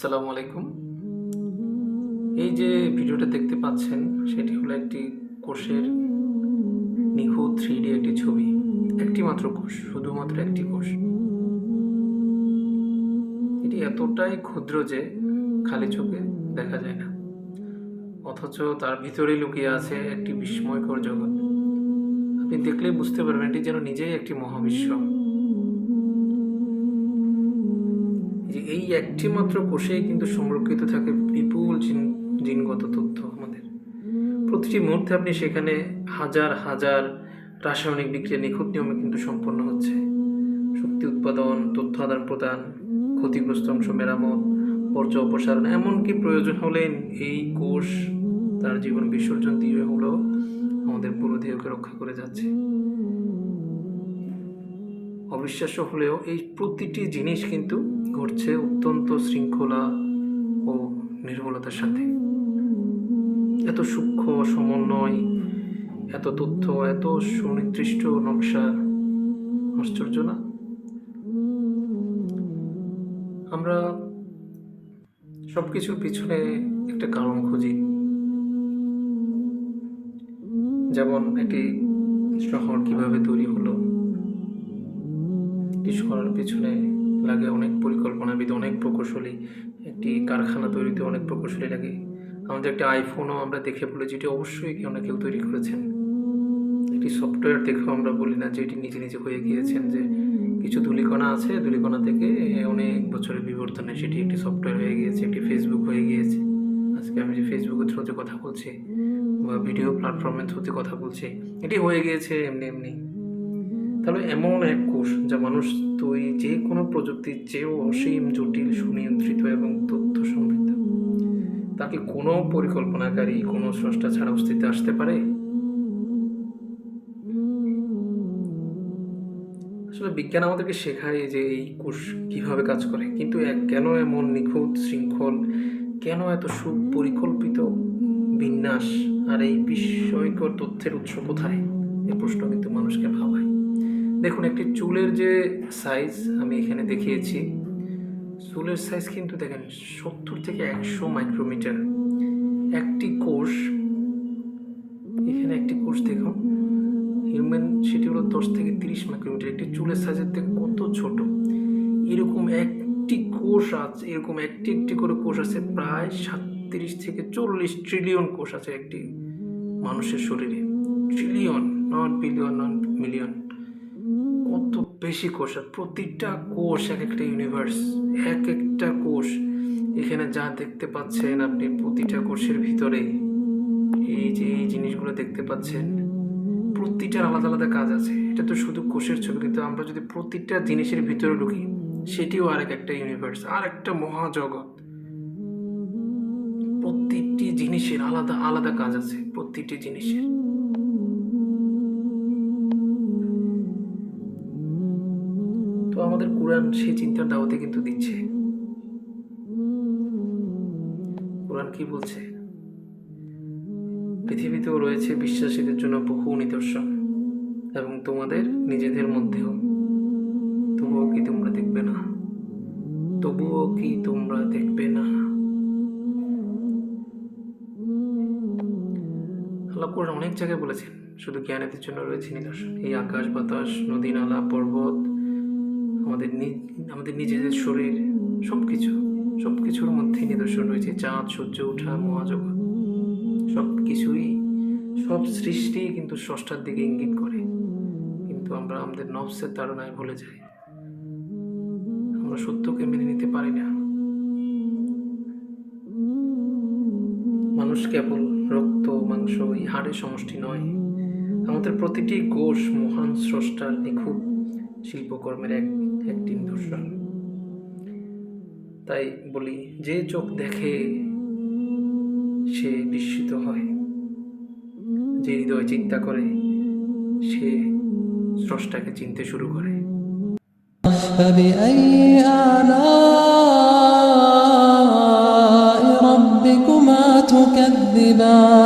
আসসালামু আলাইকুম। এই যে ভিডিওটা দেখতে পাচ্ছেন সেটি হলো একটি কোষের নিখুঁত 3D একটি ছবি। একটি মাত্র কোষ, শুধুমাত্র একটি কোষ। এটি এতটাই ক্ষুদ্র যে খালি চোখে দেখা যায় না, অথচ তার ভিতরেই লুকিয়ে আছে একটি বিস্ময়কর জগৎ। আপনি দেখলেই বুঝতে পারবেন এটি যেন নিজেই একটি মহাবিশ্ব। এই একটি মাত্র কোষেই কিন্তু সংরক্ষিত থাকে বিপুল জিনগত তথ্য। আমাদের প্রতিটি মুহূর্তে আপনি সেখানে হাজার হাজার রাসায়নিক বিক্রিয়া নিখুঁত নিয়মে কিন্তু সম্পন্ন হচ্ছে। শক্তি উৎপাদন, তথ্য আদান প্রদান, ক্ষতিগ্রস্ত অংশ মেরামত, বর্জ্য অপসারণ, এমনকি প্রয়োজন হলে এই কোষ তার জীবন বিসর্জন দিয়ে হলেও আমাদের পুরো দেহকে রক্ষা করে যাচ্ছে। অবিশ্বাস্য হলেও এই প্রতিটি জিনিস কিন্তু ঘটছে অত্যন্ত শৃঙ্খলা ও নির্ভুলতার সাথে। এত সূক্ষ্ম সমন্বয়, এত তথ্য, এত সুনির্দিষ্ট নকশা, আশ্চর্য না? আমরা সবকিছুর পিছনে একটা কারণ খুঁজি। যেমন একটি শহর কিভাবে তৈরি হলো, একটি শহরের পিছনে লাগে অনেক পরিকল্পনাবিদ, অনেক প্রকৌশলী। একটি কারখানা তৈরিতে অনেক প্রকৌশলী লাগে। আমাদের একটা আইফোনও আমরা দেখে বলি যেটি অবশ্যই কেউ তৈরি করেছেন। একটি সফটওয়্যার দেখেও আমরা বলি না যে এটি নিজে নিজে হয়ে গিয়েছেন, যে কিছু ধূলিকণা আছে, ধূলিকণা থেকে অনেক বছরের বিবর্তনে সেটি একটি সফটওয়্যার হয়ে গিয়েছে, একটি ফেসবুক হয়ে গিয়েছে। আজকে আমি যে ফেসবুকের থ্রুতে কথা বলছি বা ভিডিও প্ল্যাটফর্মের থ্রুতে কথা বলছি, এটি হয়ে গিয়েছে এমনি এমনি। তাহলে এমন এক কোষ যা মানুষ তৈরি যে কোনো প্রযুক্তির চেয়েও অসীম, জটিল, সুনিয়ন্ত্রিত এবং তথ্য সমৃদ্ধ, তাকে কোনো পরিকল্পনাকারী, কোনো স্রষ্টা ছাড়া অস্তিত্বে আসতে পারে? আসলে বিজ্ঞান আমাদেরকে শেখায় যে এই কোষ কিভাবে কাজ করে, কিন্তু কেন এমন নিখুঁত, শৃঙ্খল, কেন এত সুপরিকল্পিত বিন্যাস, আর এই বিস্ময়কর তথ্যের উৎস কোথায়? এই প্রশ্ন কিন্তু মানুষকে ভাবায়। দেখুন, একটি চুলের যে সাইজ আমি এখানে দেখিয়েছি, চুলের সাইজ কিন্তু দেখেন 70 থেকে 100 মাইক্রোমিটার। একটি কোষ, এখানে একটি কোষ দেখুন, হিউম্যান সেটি হলো 10 থেকে 30 মাইক্রোমিটার। একটি চুলের সাইজের থেকে কত ছোট। এরকম একটি কোষ আছে, এরকম একটি একটি করে কোষ আছে প্রায় 37 থেকে 40 ট্রিলিয়ন কোষ আছে একটি মানুষের শরীরে। Trillion, not billion, not million. কত বেশি কোষ, আর প্রতিটা কোষ এক একটা ইউনিভার্স, এক একটা কোষ। এখানে যা দেখতে পাচ্ছেন আপনি, প্রতিটা কোষের ভিতরে এই যে এই জিনিসগুলো দেখতে পাচ্ছেন, প্রতিটার আলাদা আলাদা কাজ আছে। এটা তো শুধু কোষের ছবি, কিন্তু আমরা যদি প্রতিটা জিনিসের ভিতরে ঢুকি, সেটিও আরেক একটা ইউনিভার্স, আর একটা মহাজগৎ। প্রতিটি জিনিসের আলাদা আলাদা কাজ আছে, প্রতিটি জিনিসের। তো আমাদের কোরআন সেই চিন্তার দাওয়াতে কিন্তু দিচ্ছে। কোরআন কি বলছে? পৃথিবীতেও রয়েছে বিশ্বাসীদের জন্য বহু নিদর্শন, এবং তোমাদের নিজেদের মধ্যেও। তবুও কি তোমরা দেখবে না? তবুও কি তোমরা দেখবে না? আল্লাহ কোরআন অনেক জায়গায় বলেছেন শুধু জ্ঞানীদের জন্য রয়েছে নিদর্শন। এই আকাশ, বাতাস, নদী, নালা, পর্বত, আমাদের নিজেদের শরীর, সবকিছুর মধ্যে নিদর্শন রয়েছে। চাঁদ, সূর্য ওঠা, মহাজগৎ, সব সৃষ্টি কিন্তু স্রষ্টার দিকে ইঙ্গিত করে। কিন্তু আমরা আমাদের নফসের তাড়নায় ভুলে যাই, আমরা সত্যকে মেনে নিতে পারি না। মানুষ কেবল রক্ত, মাংস, এই হাড়ের সমষ্টি নয়। আমাদের প্রতিটি কোষ মহান স্রষ্টার নিখুঁত শিল্পকর্মের একটি নিদর্শন। তাই বলি, যে চোখ দেখে সে বিস্মিত হয়, যে হৃদয় চিন্তা করে সে স্রষ্টাকে চিনতে শুরু করে। فبأي آلاء ربكما تكذبان